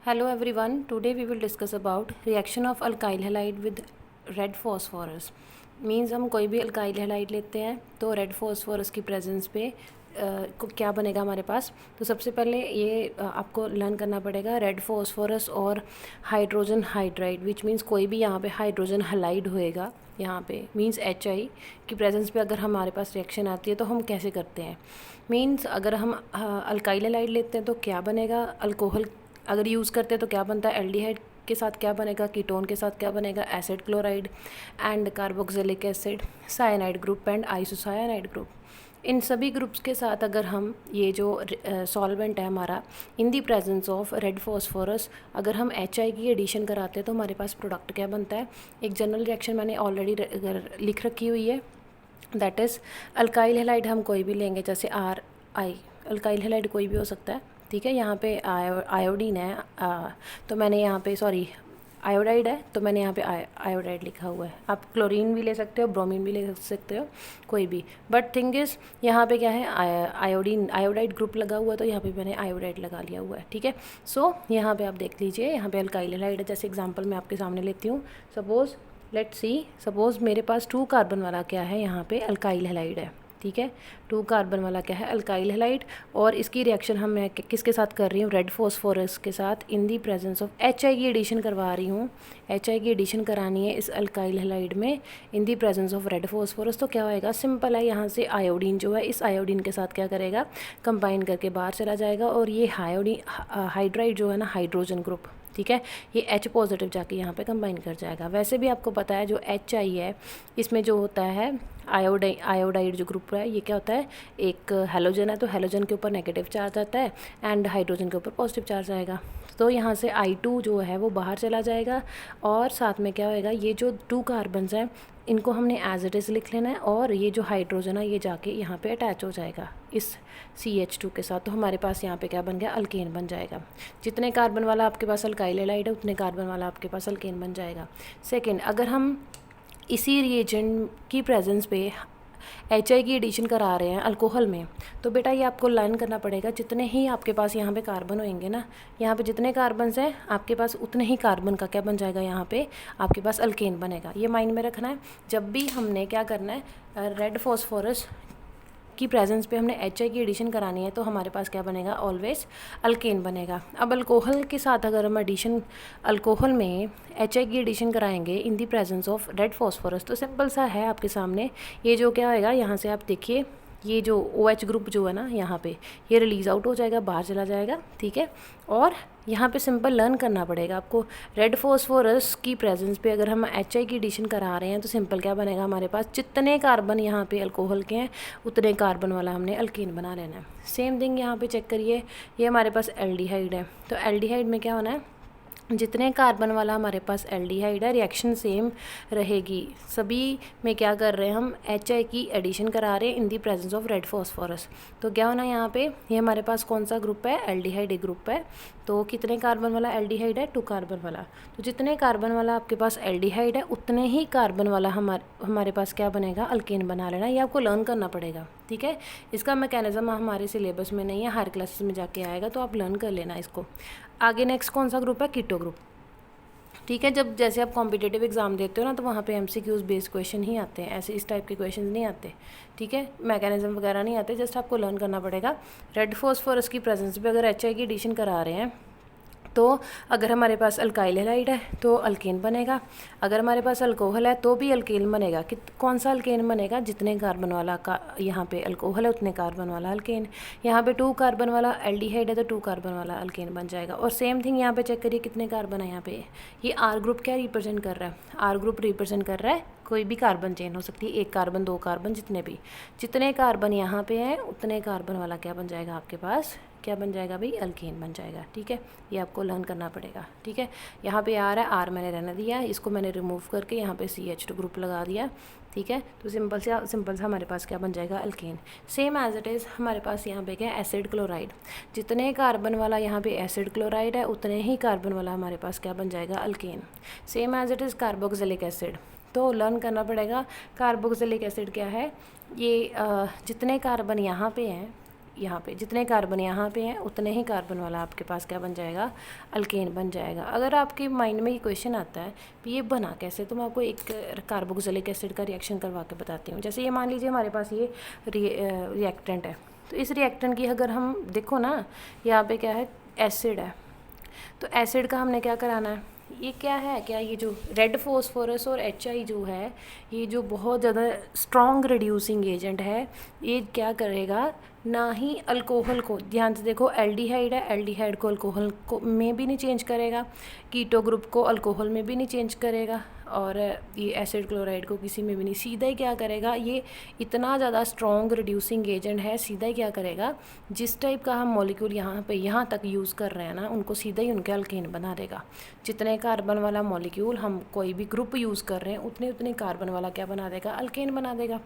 Hello everyone, today we will discuss about reaction of alkyl halide with red phosphorus. Means हम कोई भी alkyl halide लेते हैं तो रेड फॉस्फोरस की प्रेजेंस पे को क्या बनेगा हमारे पास। तो सबसे पहले ये आपको लर्न करना पड़ेगा रेड फॉस्फोरस और हाइड्रोजन हाइड्राइड, विच मीन्स कोई भी यहाँ पे हाइड्रोजन हैलाइड होएगा यहाँ पे, मीन्स HI की प्रेजेंस पे अगर हमारे पास रिएक्शन आती है तो हम कैसे करते हैं। मीन्स अगर हम अल्काइल हैलाइड लेते हैं तो क्या बनेगा, अल्कोहल अगर यूज़ करते हैं तो क्या बनता है, एल्डिहाइड के साथ क्या बनेगा, कीटोन के साथ क्या बनेगा, acid chloride and carboxylic acid, cyanide group and isocyanide group. इन सभी ग्रुप्स के साथ अगर हम ये जो सॉल्वेंट है हमारा in the presence of red phosphorus, अगर हम HI की एडिशन कराते हैं तो हमारे पास प्रोडक्ट क्या बनता है। एक जनरल रिएक्शन मैंने ऑलरेडी लिख रखी हुई है, दैट इज़ अल्काइल हैलाइड हम कोई भी लेंगे, जैसे RI अल्काइल हैलाइड कोई भी हो सकता है, ठीक है। यहाँ पे आयोडीन है तो मैंने यहाँ पे सॉरी आयोडाइड है तो मैंने यहाँ पे आयोडाइड लिखा हुआ है। आप क्लोरीन भी ले सकते हो, ब्रोमीन भी ले सकते हो, कोई भी, बट थिंग इज़ यहाँ पे क्या है, आयोडीन आयोडाइड ग्रुप लगा हुआ है तो यहाँ पे मैंने आयोडाइड लगा लिया हुआ है, ठीक है। सो यहाँ पे आप देख लीजिए, यहाँ पे अल्काइल हैलाइड है। जैसे एग्जांपल मैं आपके सामने लेती हूँ, सपोज़ लेट्स सी, सपोज़ मेरे पास 2 कार्बन वाला क्या है, यहाँ पे अल्काइल हैलाइड है, ठीक है। 2 कार्बन वाला क्या है, अल्काइल हैलाइड, और इसकी रिएक्शन हम मैं किसके साथ कर रही हूँ, रेड फॉस्फोरस के साथ इन दी प्रेजेंस ऑफ HI की एडिशन करवा रही हूँ। HI की एडिशन करानी है इस अल्काइल हैलाइड में in the presence of red phosphorus. तो क्या होएगा, सिंपल है, यहाँ से आयोडीन जो है इस आयोडीन के साथ क्या करेगा, कंबाइन करके बाहर चला जाएगा, और ये हाइड्राइड जो है ना, हाइड्रोजन ग्रुप, ठीक है, ये H पॉजिटिव जाके यहाँ पे कंबाइन कर जाएगा। वैसे भी आपको पता है जो HI है इसमें जो होता है आयोडाइड जो ग्रुप है, ये क्या होता है, एक हैलोजन है तो हैलोजन के ऊपर नेगेटिव चार्ज आता है एंड हाइड्रोजन के ऊपर पॉजिटिव चार्ज आएगा। तो यहाँ से I2 जो है वो बाहर चला जाएगा, और साथ में क्या होएगा, ये जो 2 कार्बन्स हैं इनको हमने एज इट इज़ लिख लेना है, और ये जो हाइड्रोजन है ये जाके यहाँ पे अटैच हो जाएगा इस CH2 के साथ। तो हमारे पास यहाँ पे क्या बन गया, अल्केन बन जाएगा। जितने कार्बन वाला आपके पास अल्काइल हैलाइड है उतने कार्बन वाला आपके पास अल्केन बन जाएगा। सेकेंड, अगर हम इसी रिएजेंट की प्रेजेंस पे HI की एडिशन करा रहे हैं अल्कोहल में, तो बेटा ये आपको लर्न करना पड़ेगा, जितने ही आपके पास यहाँ पे कार्बन होंगे ना, यहाँ पे जितने कार्बन्स हैं आपके पास उतने ही कार्बन का क्या बन जाएगा, यहाँ पे आपके पास अल्केन बनेगा। ये माइंड में रखना है जब भी हमने क्या करना है, रेड फॉस्फोरस की प्रेजेंस पे हमने HI की एडिशन करानी है तो हमारे पास क्या बनेगा, ऑलवेज अल्केन बनेगा। अब अल्कोहल के साथ अगर हम एडिशन अल्कोहल में HI की एडिशन कराएंगे in the presence of red phosphorus, तो सिंपल सा है आपके सामने, ये जो क्या होएगा, यहाँ से आप देखिए ये जो OH ग्रुप जो है ना यहाँ पे, ये रिलीज़ आउट हो जाएगा, बाहर चला जाएगा, ठीक है। और यहाँ पे सिंपल लर्न करना पड़ेगा आपको, रेड फॉस्फोरस की प्रेजेंस पे अगर हम HI की एडिशन करा रहे हैं तो सिंपल क्या बनेगा, हमारे पास जितने कार्बन यहाँ पे अल्कोहल के हैं उतने कार्बन वाला हमने अल्केन बना लेना है। सेम थिंग यहाँ पे चेक करिए, ये हमारे पास एल्डिहाइड है, तो एल्डिहाइड में क्या होना है, जितने कार्बन वाला हमारे पास एल्डिहाइड है रिएक्शन सेम रहेगी। सभी में क्या कर रहे हैं हम, HI की एडिशन करा रहे हैं in the presence of red phosphorus. तो क्या होना है यहाँ पे, ये हमारे पास कौन सा ग्रुप है, एल्डिहाइड ग्रुप है। तो कितने कार्बन वाला एल्डिहाइड है, 2 कार्बन वाला। तो जितने कार्बन वाला आपके पास एल्डिहाइड है उतने ही कार्बन वाला हमारे पास क्या बनेगा, अल्केन बना लेना। ये आपको लर्न करना पड़ेगा, ठीक है। इसका मैकेनिज्म हमारे सिलेबस में नहीं है, हायर क्लासेस में जाके आएगा, तो आप लर्न कर लेना इसको। आगे नेक्स्ट कौन सा ग्रुप है, कीटो ग्रुप, ठीक है। जब जैसे आप कॉम्पिटिटिव एग्जाम देते हो ना तो वहाँ पे MCQs बेस्ड क्वेश्चन ही आते हैं, ऐसे इस टाइप के क्वेश्चन नहीं आते, ठीक है, मैकेनिज्म वगैरह नहीं आते, जस्ट आपको लर्न करना पड़ेगा। रेड फॉस्फोरस की प्रेजेंस पे अगर HI की एडिशन करा रहे हैं तो अगर हमारे पास अल्काइल हैलाइड है तो अल्केन बनेगा, अगर हमारे पास अल्कोहल है तो भी अल्केन बनेगा। कौन सा अल्केन बनेगा, जितने कार्बन वाला का यहाँ पे अल्कोहल है उतने कार्बन वाला अल्केन। यहाँ पे 2 कार्बन वाला एल्डिहाइड है तो 2 कार्बन वाला अल्केन बन जाएगा। और सेम थिंग यहाँ पे चेक करिए कितने कार्बन है यहाँ पे, ये R ग्रुप क्या रिप्रेजेंट कर रहा है, R ग्रुप रिप्रेजेंट कर रहा है कोई भी कार्बन चेन हो सकती है, 1 कार्बन 2 कार्बन, जितने कार्बन यहाँ पे हैं उतने कार्बन वाला क्या बन जाएगा आपके पास, क्या बन जाएगा भाई, अल्केन बन जाएगा, ठीक है। ये आपको लर्न करना पड़ेगा, ठीक है। यहाँ पे R है, R मैंने रहने दिया, इसको मैंने रिमूव करके यहाँ पे CH2 ग्रुप लगा दिया, ठीक है। तो सिंपल सा हमारे पास क्या बन जाएगा, alkane. Same as it is हमारे पास यहाँ पे क्या है, एसिड क्लोराइड। जितने कार्बन वाला यहाँ पे एसिड क्लोराइड है उतने ही कार्बन वाला हमारे पास क्या बन जाएगा, alkane. Same as it is carboxylic acid, तो लर्न करना पड़ेगा कार्बोक्सिलिक एसिड क्या है, ये जितने कार्बन यहाँ पे हैं यहाँ पे जितने कार्बन यहाँ पे हैं उतने ही कार्बन वाला आपके पास क्या बन जाएगा, अल्केन बन जाएगा। अगर आपके माइंड में ये क्वेश्चन आता है कि ये बना कैसे, तो मैं आपको एक कार्बोक्सिलिक एसिड का रिएक्शन करवा के बताती हूँ। जैसे ये मान लीजिए हमारे पास ये रिएक्टेंट है, तो इस रिएक्टेंट की अगर हम देखो ना, यहाँ पे क्या है, एसिड है। तो एसिड का हमने क्या कराना है, ये क्या है, क्या ये जो रेड फॉस्फोरस और HI जो है, ये जो बहुत ज़्यादा स्ट्रॉन्ग रिड्यूसिंग एजेंट है, ये क्या करेगा, ना ही अल्कोहल को, ध्यान से देखो एल्डिहाइड है, एल्डिहाइड को अल्कोहल को में भी नहीं चेंज करेगा, कीटो ग्रुप को अल्कोहल में भी नहीं चेंज करेगा, और ये एसिड क्लोराइड को किसी में भी नहीं। सीधा ही क्या करेगा, ये इतना ज़्यादा स्ट्रॉन्ग रिड्यूसिंग एजेंट है, सीधा ही क्या करेगा, जिस टाइप का हम मॉलिक्यूल यहाँ तक यूज़ कर रहे हैं ना, उनको सीधा ही उनके अल्केन बना देगा। जितने कार्बन वाला मॉलिक्यूल हम कोई भी ग्रुप यूज़ कर रहे हैं, उतने कार्बन वाला क्या बना देगा, अल्केन बना देगा।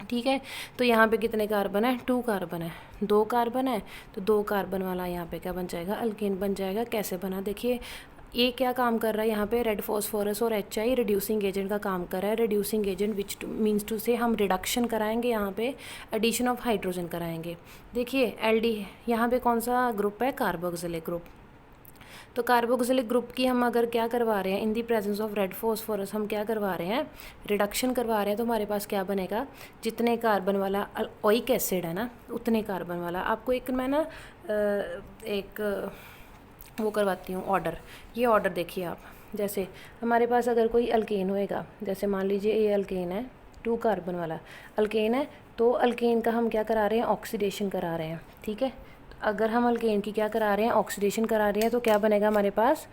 ठीक है, तो यहाँ पे कितने कार्बन है, 2 कार्बन है, 2 कार्बन है, तो 2 कार्बन वाला यहाँ पे क्या बन जाएगा, अल्केन बन जाएगा। कैसे बना, देखिए ये क्या काम कर रहा है, यहाँ पे रेड फॉस्फोरस और HI रिड्यूसिंग एजेंट का काम कर रहा है। Reducing agent which means to say हम रिडक्शन कराएंगे, यहाँ पे एडिशन ऑफ हाइड्रोजन कराएंगे। देखिए LD यहाँ पे कौन सा ग्रुप है, कार्बोक्सिलिक ग्रुप। तो कार्बोक्सिलिक ग्रुप की हम अगर क्या करवा रहे हैं, in the presence of red phosphorus हम क्या करवा रहे हैं, रिडक्शन करवा रहे हैं, तो हमारे पास क्या बनेगा, जितने कार्बन वाला ओइक एसिड है ना, उतने कार्बन वाला। आपको एक मैं ना एक वो करवाती हूँ ऑर्डर। ये ऑर्डर देखिए आप, जैसे हमारे पास अगर कोई अल्केन होएगा, जैसे मान लीजिए ये अल्केन है, 2 कार्बन वाला अल्केन है, तो अल्केन का हम क्या करा रहे हैं, ऑक्सीडेशन करा रहे हैं। ठीक है, अगर हम अल्केन की क्या करा रहे हैं, ऑक्सीडेशन करा रहे हैं, तो क्या बनेगा हमारे पास,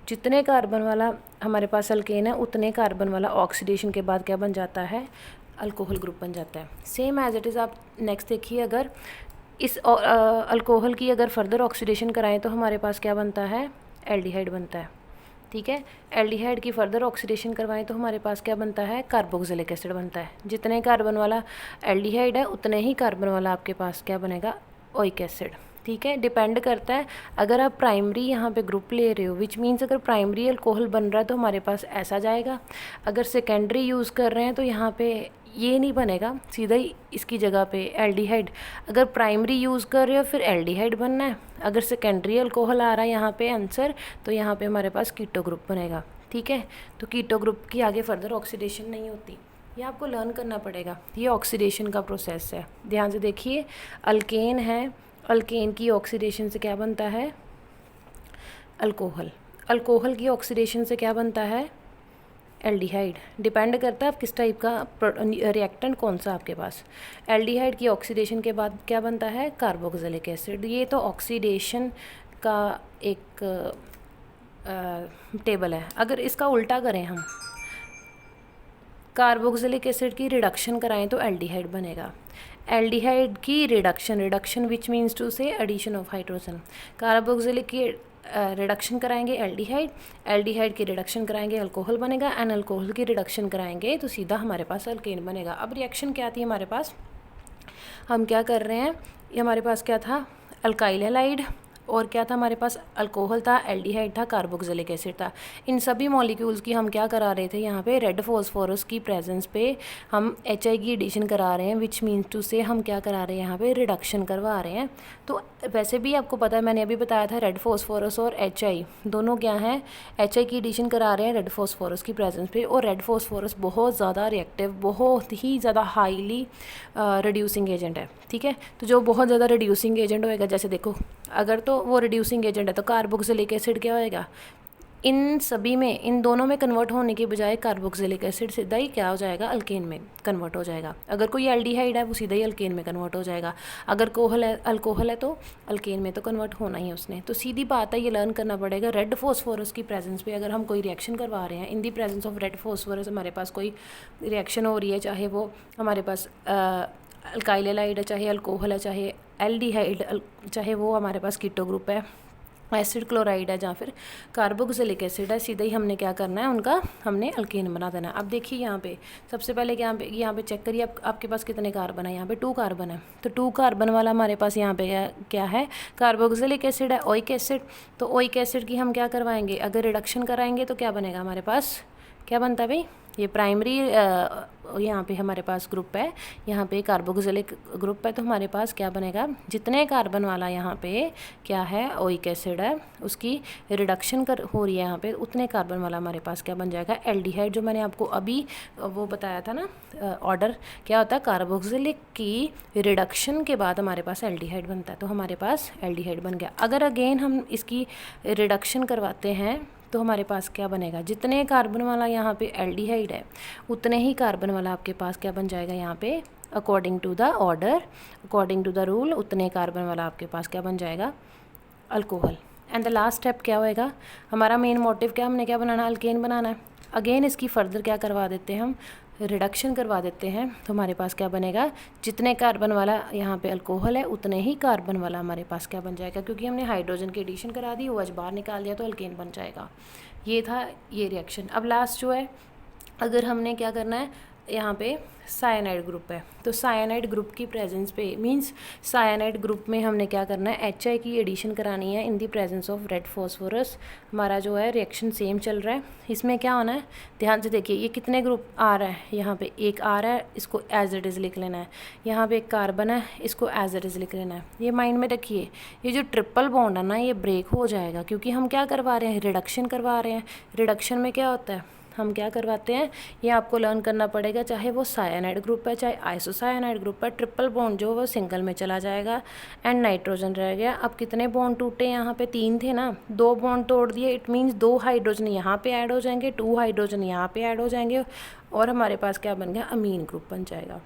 जितने कार्बन वाला हमारे पास अल्केन है, उतने कार्बन वाला ऑक्सीडेशन के बाद क्या बन जाता है, अल्कोहल ग्रुप बन जाता है। सेम एज इट इज़ आप नेक्स्ट देखिए, अगर इस अल्कोहल की अगर फर्दर ऑक्सीडेशन कराएं तो हमारे पास क्या बनता है, एल्डिहाइड बनता है। ठीक है, एल्डिहाइड की फर्दर ऑक्सीडेशन करवाएं तो हमारे पास क्या बनता है, कार्बोक्सिलिक एसिड बनता है। जितने कार्बन वाला एल्डिहाइड है, उतने ही कार्बन वाला आपके पास क्या बनेगा, ओइक एसिड। ठीक है, डिपेंड करता है, अगर आप प्राइमरी यहाँ पे ग्रुप ले रहे हो, विच मीन्स अगर प्राइमरी अल्कोहल बन रहा है तो हमारे पास ऐसा जाएगा। अगर सेकेंडरी यूज़ कर रहे हैं तो यहाँ पे ये नहीं बनेगा, सीधा ही इसकी जगह पे एल्डिहाइड। अगर प्राइमरी यूज़ कर रहे हो फिर एल्डिहाइड बनना है। अगर सेकेंडरी अल्कोहल आ रहा है यहाँ पे आंसर, तो यहाँ पे हमारे पास कीटो ग्रुप बनेगा। ठीक है, तो कीटो ग्रुप की आगे फर्दर ऑक्सीडेशन नहीं होती, ये आपको लर्न करना पड़ेगा। ये ऑक्सीडेशन का प्रोसेस है, ध्यान से देखिए। अल्केन है, अल्केन की ऑक्सीडेशन से क्या बनता है, अल्कोहल। अल्कोहल की ऑक्सीडेशन से क्या बनता है, एल्डिहाइड। डिपेंड करता है आप किस टाइप का रिएक्टेंट कौन सा आपके पास। एल्डिहाइड की ऑक्सीडेशन के बाद क्या बनता है, कार्बोक्सिलिक एसिड। ये तो ऑक्सीडेशन का एक टेबल है। अगर इसका उल्टा करें हम, कार्बोक्सिलिक एसिड की रिडक्शन कराएं तो एल्डिहाइड बनेगा। एल्डिहाइड की रिडक्शन विच मीन्स टू से एडिशन ऑफ हाइड्रोजन। कार्बोक्सिलिक की रिडक्शन कराएंगे एल्डिहाइड, एल्डिहाइड की रिडक्शन कराएंगे अल्कोहल बनेगा, एंड अल्कोहल की रिडक्शन कराएंगे तो सीधा हमारे पास अल्केन बनेगा। अब रिएक्शन क्या थी हमारे पास, हम क्या कर रहे हैं, ये हमारे पास क्या था, अल्काइल हैलाइड, और क्या था हमारे पास, अल्कोहल था, एल्डिहाइड था, कार्बोक्सिलिक एसिड था। इन सभी मॉलिक्यूल्स की हम क्या करा रहे थे, यहाँ पे रेड फॉस्फोरस की प्रेजेंस पे हम HI की एडिशन करा रहे हैं, विच मीन्स टू से हम क्या करा रहे हैं, यहाँ पे रिडक्शन करवा रहे हैं। तो वैसे भी आपको पता है, मैंने अभी बताया था, रेड फॉस्फोरस और HI दोनों क्या हैं, HI की एडिशन करा रहे हैं रेड फॉस्फोरस की प्रेजेंस पे, और रेड फॉस्फोरस बहुत ज़्यादा रिएक्टिव, बहुत ही ज़्यादा हाईली रिड्यूसिंग एजेंट है। ठीक है, तो जो बहुत ज़्यादा रिड्यूसिंग एजेंट होएगा, जैसे देखो अगर तो वो रिड्यूसिंग एजेंट है तो कार्बोक्सिलिक एसिड क्या होएगा, इन सभी में, इन दोनों में कन्वर्ट होने के बजाय कार्बोक्सिलिक एसिड सीधा ही क्या हो जाएगा, अल्केन में कन्वर्ट हो जाएगा। अगर कोई एल्डिहाइड है वो सीधा ही अल्केन में कन्वर्ट हो जाएगा। अगर अल्कोहल है तो अल्केन में तो कन्वर्ट होना ही है उसने। तो सीधी बात है, ये लर्न करना पड़ेगा। रेड फॉस्फोरस की प्रेजेंस पे अगर हम कोई रिएक्शन करवा रहे हैं, in the presence of red phosphorus हमारे पास कोई रिएक्शन हो रही है, चाहे वो हमारे पास अल्काइल हैलाइड है, चाहे अल्कोहल है, चाहे एल्डिहाइड, चाहे वो हमारे पास कीटो ग्रुप है, एसिड क्लोराइड है, या फिर कार्बोक्सिलिक एसिड है, सीधा ही हमने क्या करना है, उनका हमने अल्केन बना देना है। अब देखिए यहाँ पे सबसे पहले यहाँ पे चेक करिए आपके पास कितने कार्बन है, यहाँ पे 2 कार्बन है। तो 2 कार्बन वाला हमारे पास यहाँ पे क्या है, कार्बोक्सिलिक एसिड है, ओइक एसिड। तो ओइक एसिड की हम क्या करवाएंगे, अगर रिडक्शन कराएंगे तो क्या बनेगा हमारे पास, क्या बनता है भाई, ये प्राइमरी यहाँ पे हमारे पास ग्रुप है, यहाँ पे कार्बोक्सिलिक ग्रुप है, तो हमारे पास क्या बनेगा, जितने कार्बन वाला यहाँ पे क्या है ओइक एसिड है उसकी रिडक्शन हो रही है यहाँ पे, उतने कार्बन वाला हमारे पास क्या बन जाएगा, एल्डिहाइड। जो मैंने आपको अभी वो बताया था ना ऑर्डर क्या होता है, कार्बोक्सिलिक की रिडक्शन के बाद हमारे पास एल्डिहाइड बनता है, तो हमारे पास एल्डिहाइड बन गया। अगर अगेन हम इसकी रिडक्शन करवाते हैं तो हमारे पास क्या बनेगा, जितने कार्बन वाला यहाँ पे एल्डिहाइड है उतने ही कार्बन वाला आपके पास क्या बन जाएगा यहाँ पे, according to the order, according to the rule, उतने कार्बन वाला आपके पास क्या बन जाएगा, alcohol. And the last step क्या होएगा, हमारा मेन मोटिव क्या, हमने क्या बनाना, अल्केन बनाना है। अगेन इसकी फर्दर क्या करवा देते हैं हम, रिडक्शन करवा देते हैं, तो हमारे पास क्या बनेगा, जितने कार्बन वाला यहाँ पे अल्कोहल है उतने ही कार्बन वाला हमारे पास क्या बन जाएगा, क्योंकि हमने हाइड्रोजन की एडिशन करा दी, OH बाहर निकाल दिया तो अल्केन बन जाएगा। ये था ये रिएक्शन। अब लास्ट जो है, अगर हमने क्या करना है, यहाँ पे साइनाइड ग्रुप है, तो साइनाइड ग्रुप की प्रेजेंस पे मींस साइनाइड ग्रुप में हमने क्या करना है, HI की एडिशन करानी है in the presence of red phosphorus. हमारा जो है रिएक्शन सेम चल रहा है। इसमें क्या होना है, ध्यान से देखिए, ये कितने ग्रुप आ रहा है, यहाँ पे एक आ रहा है, इसको एज इट इज़ लिख लेना है। यहाँ पे एक कार्बन है, इसको एज इट इज़ लिख लेना है। ये माइंड में रखिए, ये जो ट्रिपल बॉन्ड है ना ये ब्रेक हो जाएगा, क्योंकि हम क्या करवा रहे हैं, रिडक्शन करवा रहे हैं। रिडक्शन में क्या होता है, हम क्या करवाते हैं, ये आपको लर्न करना पड़ेगा, चाहे वो साइनाइड ग्रुप है चाहे आइसोसाइनाइड ग्रुप है, ट्रिपल बॉन्ड जो वो सिंगल में चला जाएगा एंड नाइट्रोजन रह गया। अब कितने बॉन्ड टूटे, यहाँ पे 3 थे ना, 2 बॉन्ड तोड़ दिए, इट मीन्स 2 हाइड्रोजन यहाँ पे ऐड हो जाएंगे, 2 हाइड्रोजन यहाँ पे ऐड हो जाएंगे और हमारे पास क्या बन गया, अमीन ग्रुप बन जाएगा।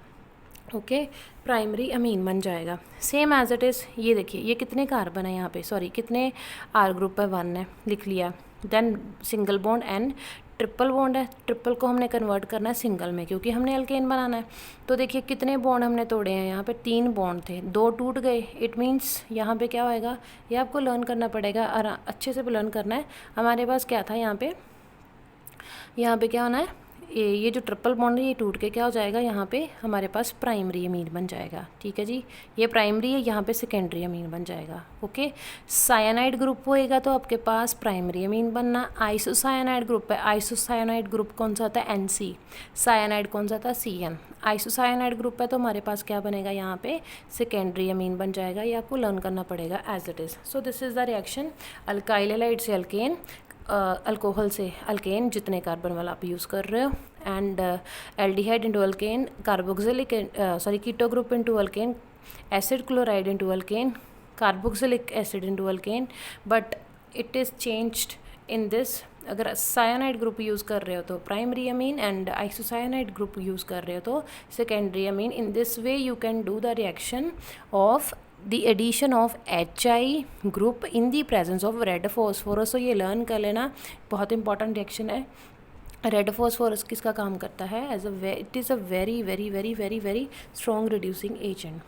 ओके, प्राइमरी अमीन बन जाएगा। सेम एज इट इज़, ये देखिए ये कितने कार्बन है यहाँ पे, सॉरी कितने आर ग्रुप है, 1 है, लिख लिया। Then single bond and triple bond है, ट्रिपल को हमने कन्वर्ट करना है सिंगल में, क्योंकि हमने अल्केन बनाना है। तो देखिए कितने बॉन्ड हमने तोड़े हैं, यहाँ पे 3 बॉन्ड थे, 2 टूट गए, इट मीन्स यहाँ पे क्या होएगा, ये आपको लर्न करना पड़ेगा और अच्छे से लर्न करना है। हमारे पास क्या था यहाँ पे क्या होना है, ये जो ट्रिपल बॉन्ड है ये टूट के क्या हो जाएगा, यहाँ पे हमारे पास प्राइमरी अमीन बन जाएगा। ठीक है जी, ये प्राइमरी है, यहाँ पे सेकेंडरी अमीन बन जाएगा। ओके, साइनाइड ग्रुप होएगा तो आपके पास प्राइमरी अमीन बनना। आइसोसाइनाइड ग्रुप है, आइसोसाइनाइड ग्रुप कौन सा था, NC। साइनाइड कौन सा था, CN। आइसोसाइनाइड ग्रुप है तो हमारे पास क्या बनेगा, यहाँ पे सेकेंडरी अमीन बन जाएगा। ये आपको लर्न करना पड़ेगा as it is. So this is the reaction, alkyl halide से अल्केन, अल्कोहल से अल्केन जितने कार्बन वाला आप यूज़ कर रहे हो, and aldehyde into alkane, carboxylic keto group into alkane, acid chloride into alkane, carboxylic acid into alkane, but it is changed in this. अगर cyanide group use कर रहे हो तो primary amine, and isocyanide group use कर रहे हो तो secondary Amin. In this way you can do the reaction of the addition of HI group in the presence of red phosphorus। तो ये लर्न कर लेना, बहुत इंपॉर्टेंट रिएक्शन है। रेड फॉस्फोरस किसका काम करता है, as a it is a very very very very very strong reducing agent.